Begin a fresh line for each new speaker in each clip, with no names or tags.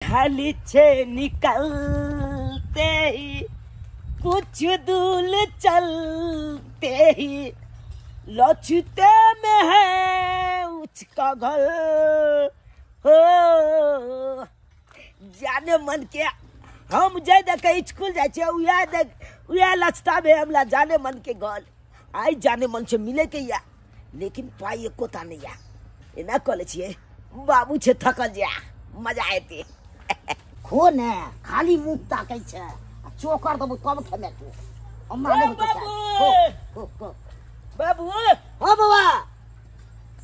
खाली छे निकलते ही कुछ दूर चलते ही लौटते में है उसका घर हो। जाने मन के हम जे देख स्कूल जाए छे उया लचता में हमला जाने मन के घर आई जाने मन से मिले के या लेकिन पाई एको ता नहीं या एना कॉले छिए बाबू छे थकल जा मजा आते
खो ने खाली मुंह ताकै छै आ चोकर दबो तब खेमे तू हमरा नहीं
बाबू
हो
बाबू
हो बाबा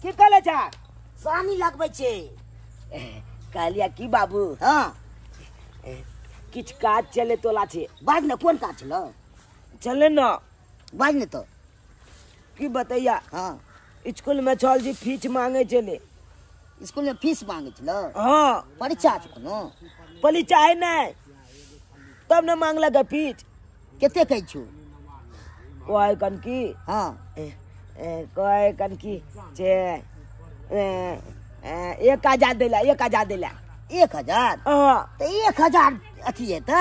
की कले जा
सानी लगबै छै
कहलिया की बाबू
हां
किछ काज चले तोला छे
बाज ने कोन काज छलो
चले न
बाज ने तो
की बताइया
हां
स्कूल में चल जी फीस मांगे चले
स्कूल में फीस मांगे छलो
हां
परीक्षा छ कोनो
परीक्षा है नहीं तब न मांग लगा फीस
केते कहै छु
कोई कन की
हां
कोई कन की जे 1000 देला 1000
1000
हां
तो 1000 अथी है त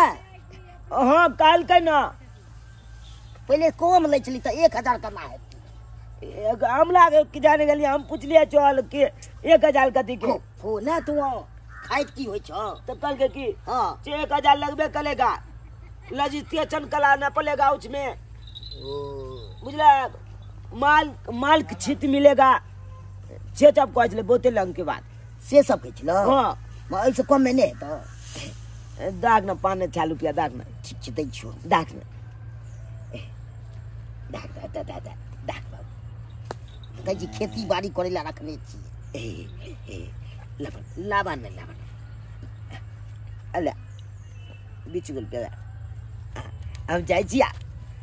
हां काल के ना
पहले कम ले चली त 1000 कमा है
हम लागे कि जाने गली हम पूछ लिया चल के 1000 कथी के
हो ना तू खाइत की होय छ
तो कल के की
हां
1000 लगबे करेगा रजिस्ट्रेशन कराना पड़ेगा उसमें बुझला माल छित मिलेगा से सब कह चले बहुते लंग के बाद
से सब कह छलो
हां
मैं ऐसे कम में नहीं तो
दाग न 5-6 रुपया दाग न
ठीक छै दै छु
दाग न दाग
कह जी खेती बाड़ी करे ला रखने छी
लाबा अले बीच गुल पे हम जाई छिया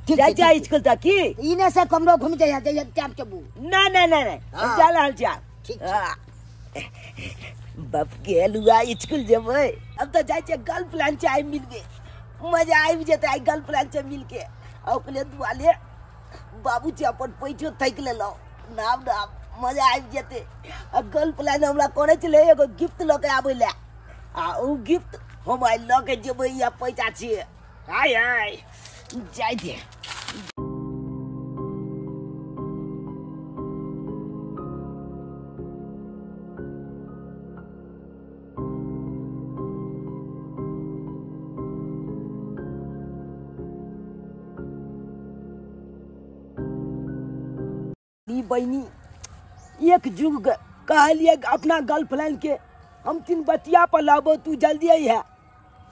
जा स्कूल तक की
इने से कमरो घूम जाय टाइम के बू
ना हम चल हाल जा
ठीक
बाप के लुआ स्कूल जेबै अब तो जाय छै गर्ल प्लान चाय मिल गए मजा आबि जेतै गर्ल प्लान से मिल के अपने दुआले बाबू जी अपन पैठो थक लेलो नाम मजा आबि जेतै आ गर्ल प्लान हमरा करे छले एगो गिफ्ट ल के आबै ले आ उ गिफ्ट हम आई ल के जेबै या पैसा छिए हाय जाय दे बहनी एक जुग कहलिए अपना गर्लफ्रेंड के हम 3 बतिया पर लाबो तू जल्दी आई है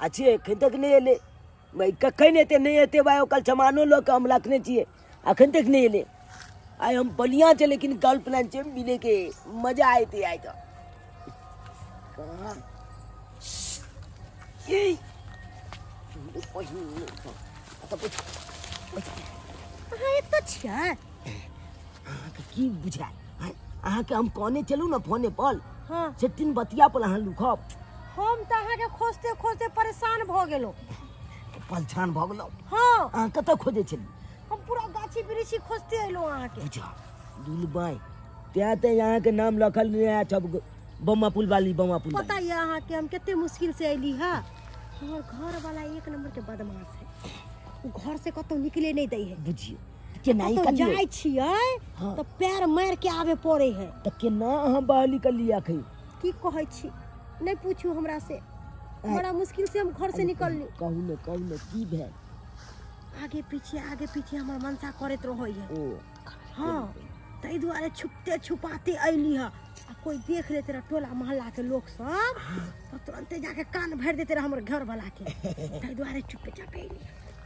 अच्छे अखन तक नहीं एले भाई कखन नहीं एते भाई कल सामानो लो के हम रखने चाहिए अखन तक नहीं एले आई हम बलिया चे लेकिन गर्लफ्रेंड से मिले के मजा आते आई की बुझा अहाँ के हम कोने चलू ना फोने पर
हां
से 3 बतिया पर अहाँ लुखब
हम त अहाँ के खोजते खोजते परेशान भ गेलो
परेशान भ गेलो
हां
अहाँ कत खोजे छली
हम पूरा गाछी बिरिछी खोजते एलो अहाँ के
बुझा दुलबाई त्या ते यहाँ के नाम लखल नहीं है सब बम्मा पुल वाली बम्मा पुल
पता है अहाँ के हम कितने मुश्किल से आइली है हमर घर वाला 1 नंबर के बदमाश है वो घर से कतो निकले नहीं दै है
बुझिए के नहीं
तो
कर
जाय छियै तो पैर मार के आवे पड़े है
त के ना हम बहली कर लिया खई
की कहै छी नहीं पूछू हमरा से बड़ा मुश्किल से हम घर से निकलली
कहू ने की भेल
आगे पीछे हमर मनसा करत रहै है
ओ
हां तै दुआरे छुपते छुपाते आइली है आ कोई देख ले तेरा टोला मोहल्ला के लोग सब तो तुरंत जाके कान भर देते रह हमर घर वाला के तै दुआरे चुपे चापे आइली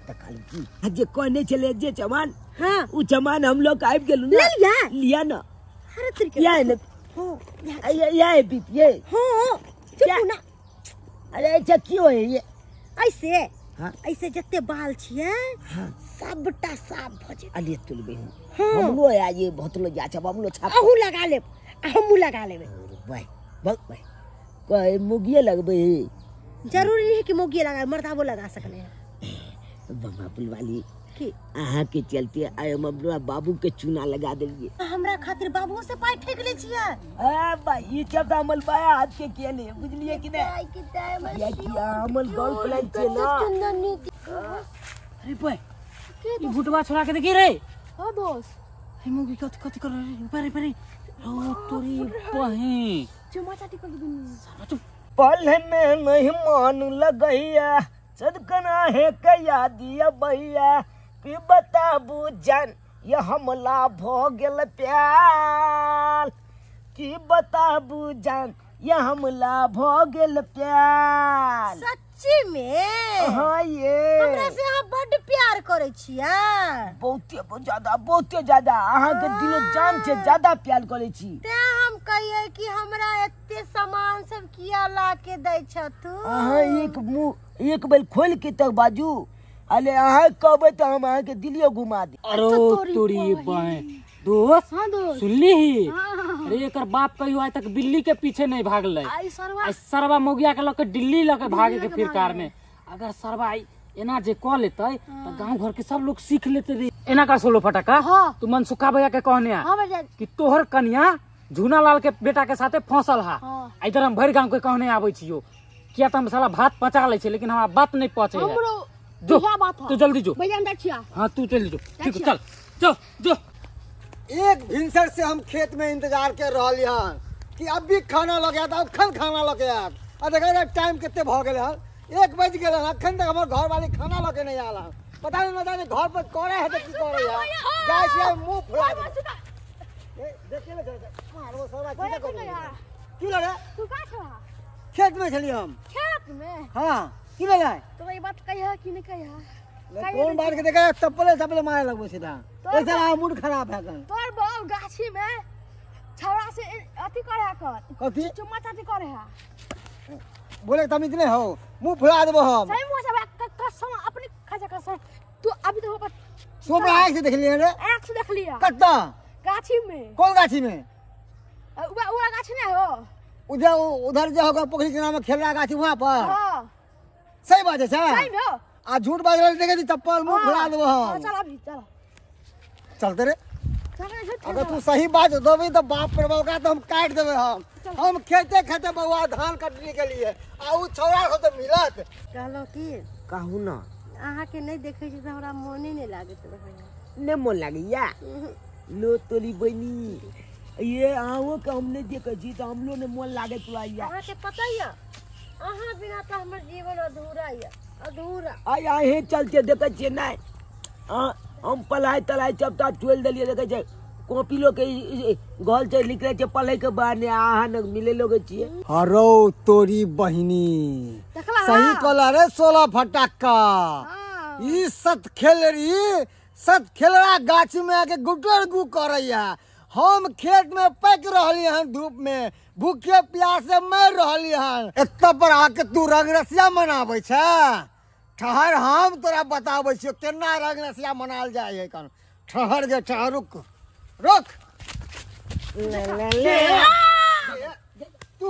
त काल की जे कोने चले जे चमान
हां
उ चमान हम लोग आबि गेलु ना लिया ना
अरे तरीके
या ने
हो
या बीत ये
हां चुप ना
अरे अच्छा क्यों है ये
ऐसे
हाँ?
ऐसे जत्ते बाल छिए
हाँ
सबटा साफ भ जेतै
अलिए तुल बहन
हाँ।
हमलो या ये बहुत लो जा छब हमलो छाप
अहू लगा ले हमू लगा लेबे
भाई भाई कोई मुगिए लगबे
जरूरी नहीं है कि मोगिए लगाए मर्दाबो लगा सकले हैं
बम्मा पुल वाली
की
अहाँ के चलते आय हम अपना बाबू के चूना लगा देलिए।
हमरा खातिर बाबू से पाई ठेक ले छियै।
आ भाई ये सब अमल बाया हाथ के केले बुझलिए कि नहीं? या कि अमल गर्लफ्रेंड छे ना।
अरे भाई ये भुटवा छोड़ा के देखी रे।
हां दोस्त
हे मुगी कथि कथि कर रे परे परे ओ तोरी बहिन
चुमा चाटी कर दुनी
चुप।
पल में नहीं मान लगैया सदकना है कया दिया भैया कि बताबू जान ये हमला भ गेल प्यार कि बताबू जान ये हमला भ गेल प्यार।
सच्ची में
हाँ ये
हमरा से आप बड़ प्यार करे छियै।
बहुते ज्यादा अहाँ के दिलो जान से ज्यादा प्यार करे छी।
ते हम कहिए कि हमरा एते सामान सब किया ला के दै छथु।
अहाँ एक बेर खोल के तक बाजू अले अहाँ कहबे तो हम अहाँ के दिलियो घुमा दे।
अरे तोरी बहिन दोस्त
हां दोस्त
सुनली ही अरे एकर बाप कहियो आज तक बिल्ली के पीछे नहीं भागले।
आई सरवा
सरवा मोगिया के लके दिल्ली लके भागे के फिर कार में अगर सरवा एना जे क लेतै त गांव घर के सब लोग सीख लेते रे। एना का सोलो फटाका तू मनसुखा भैया के कहने
हां भैया
कि तोहर कन्या झूना लाल के बेटा के साथे फंसल हा। इधर हम भर गांव के कहने आबै छियो किया त हम साला भात पचा ले छै लेकिन हमरा बात नहीं पहुंचे है।
हमरो
जो
बात है
तू जल्दी जो
भैया अंदर छिया।
हां तू चल जो ठीक है चल जो जो।
एक भिनसर से हम खेत में इंतजार कर रहल हन कि अब भी खाना लगे तो अखन खाना लगे आब आ देखा टाइम कितने भ गेल हन 1 बज गेल हन अखन तक हमर घर वाली खाना लगे नहीं आला। पता नहीं ना जाने घर पर करे है तो की करे है जाय से मुंह फुला दे। ए देखे ले मारो सरवा की करे की लगे
तू का छ
खेत में चली हम
खेत में।
हां की लगे
तो ये बात कहिया कि नहीं कहिया
कौन बात के देखा चप्पले मारे लगबो सीधा ऐसा मूड खराब है कन
तोर बहु गाछी में छौड़ा से अथी करे कर
कथी
चुम्मा चाटी करे है
बोले तुम इतने हो मुंह फुला देबो हम
सही मुंह से कसम अपनी खजा कसम तू अभी तो ऊपर
सोम आंख से देख लिए रे
आंख से देख लिया
कत्ता
गाछी में।
कौन गाछी में
उड़ा गाछी नहीं हो
उधर जो होगा पोखरी के नाम खेल रहा गाछी वहां पर।
हां
सही बात है
सही में हो
आ झूठ बात रहे देखे थी चप्पल मुंह फुला देबो हम।
चल अभी चल
चलते रे
चल झूठ
अगर तू सही बात दोबी तो बाप रे बाप का तो हम काट देबे हम खेते खेते बउआ धान कटने के लिए आ उ छौड़ा को तो मिलत
कहलो कि
कहू ना
अहाँ के नहीं देखे छी त हमरा मोने नहीं लागे त भैया
ने मन लागैया लो तोरी बनी ये आओ के हम नहीं देखे छी तो हम लो ने मन लागे तो आइया।
अहाँ के पता है अहाँ बिना तो हमर जीवन अधूरा है अधूरा।
आई आहे चलते देखे छी नहीं हम पढ़ाई तलाई चपटा छोड़ दिलिए देखे छी कॉपी लो के घर से लिख रहे पढ़े के बाद ने आहा न मिले लोग छिए।
हरो तोरी बहिनी
देखला
सही कहला रे 16 फटाका ई सत खेलरा गाछी में आके गुटर गु करैया हम खेत में पैक रहली हन धूप में भूखे प्यासे मर रहली हन एत पर आके तू रंगरसिया मनाबै छ ठहर हम तोरा बताबै छियो केना रंगरसिया मनाल जाय है कन ठहर गे ठहर रुक ले तू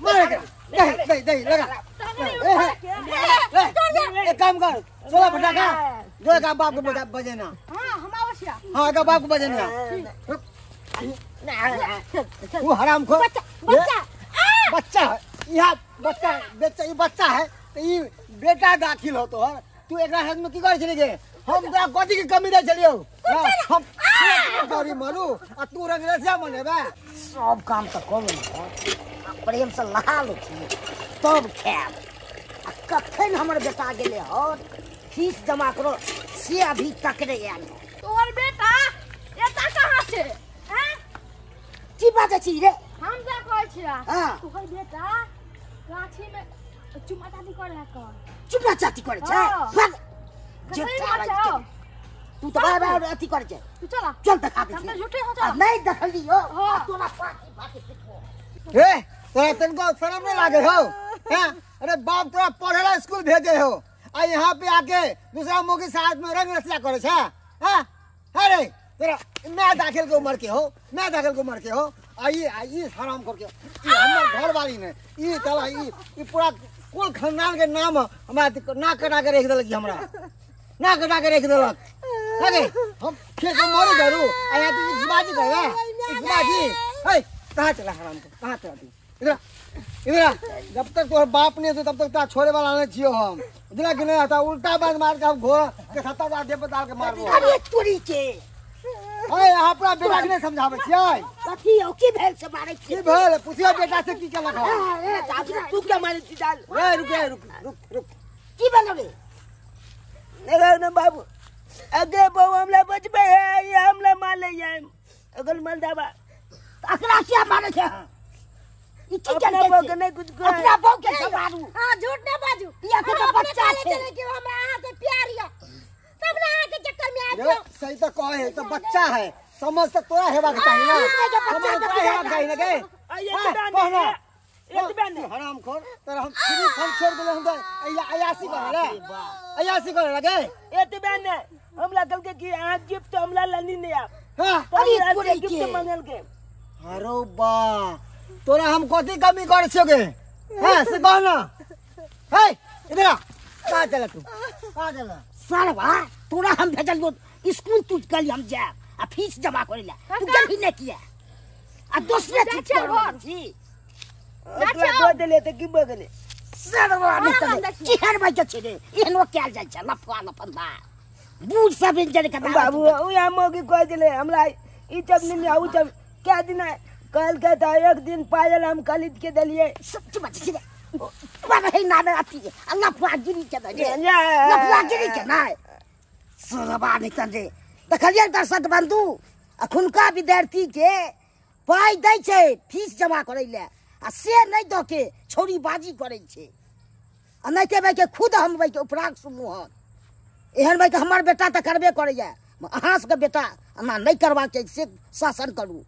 मार दे लगा एक काम कर 16 फटाका दो का बाप को बजेना।
हां हम आवश्य
हां का बाप को बजेना वो हराम खो बच्चा यहाँ बच्चा है तो ये बेटा दाखिल हो तो तू एक हाथ में की कर चली गए हम तोरा कथी के कमी दे चलियो हम गौरी मारू आ तू रंगरसिया मनेबे
सब काम तो करो प्रेम से लहा लो तब खाब आ कखन हमर बेटा गेले और फीस जमा करो से अभी तक नहीं आयल।
तोर बेटा एता कहां से हैं
की बात छी रे
हम जा कहै छिया
हां
तोहर बेटा गाछी में चुम्मा चाटी करे है कर
चुम्मा चाटी करे छै भाग
बचाओ
तू तो बार अथी करे छै
तू चला
चल तक आके
हम तो झूठे हो जा
नहीं देखलियो
हां
तोरा पाटी पाटी पिटो
हे तोरा तनको शर्म नहीं लागे हो हैं अरे बाप तोरा पढ़ेला स्कूल भेजे हो आ यहाँ पे आके दूसरा मुंह के साथ में रंगरसिया करे छै हां अरे तोरा मैं दाखिल के उम्र के हो आई हराम करके ये हमर घर वाली ने ये चला ये पूरा कुल खानदान के नाम हमरा ना कटा के रख देलक हमरा ना कटा के रख देलक लगे हम खेत में मर गरू आया तू इसबाजी करेगा इसबाजी हे कहां चला हराम को कहां चला तू इधर इधर जब तक तोहर बाप नहीं तब तक ता छोड़े वाला नहीं छियो हम इधर कि नहीं आता उल्टा बात मार के हम घोड़ा के सत्ता बार दे बता के मारबो
अरे तोरी के
ओए अपना बेटा के नहीं समझावे छियै
कथी हो की भेल से मारे
की भेल पुछियो बेटा से की केलक
तू क्या मारे थी डाल
रुक
की बनबे
नगर न बाबू अगे बहु हमला बचबे है ये हमला मार ले जाए अगर मल दाबा
अकरा क्या मारे छे ई की
अपना
करते
बहु के नहीं कुछ को
अपना बहु के संभालू
हां झूठ ना बाजू
या के तो बच्चा छे
चले कि हमरा अहाँ से प्यार या तब ना अहाँ के चक्कर में आ
ये
जाओ
सही तो कहे है तो बच्चा है समझ तक तोरा हेबा के चाहिए ना समझ तोरा हेबा के चाहिए ना के
ये बयान है ये बयान है
हराम खोर तर हम फ्री फल छोड़ देले हम तो अयासी करे अयासी करे लगे
ये बयान है हमला कल के कि आज गिफ्ट हमला लनी नहीं आप
हां
अरे
अरे
पूरे
पूरे
गिफ्ट मंगल के
अरे बा तोरा हम कथी कमी कर छियोगे हां से कह ना हे इधर आ कहां चला तू कहां चला
सरवा तोरा हम भेजलियो स्कूल तू कल हम जा आ फीस जमा करेला तू गेल ही नहीं किया आ दूसरे चीज कर छी
अतला दो देले त की बगले
सरवा नहीं की हर भाई के छे एहनो क्या जाय छ लफवा लफंदा बूढ़ सब इंजन के
बाबू ओ या मोगी कह दिले हमरा ई जब नहीं आऊ जब क्या दिन है कल के था एक दिन पायल हम खरीद के दलिए
सब बच छी बाबा है ना आती है अल्लाह फागिरी के दे अल्लाह फागिरी के ना सरवा नहीं कर रे देखलिए दर्शक बंधु अखुनका विद्यार्थी के पाई दै छै फीस जमा करै ले आ से नहीं दो के छोरी बाजी करे छे आ नहीं के भाई के खुद हम भाई के उपराग सुनू हन एहन भाई के हमर बेटा त करबे करैया अहाँ सबके बेटा एना नहीं करबा के से शासन करू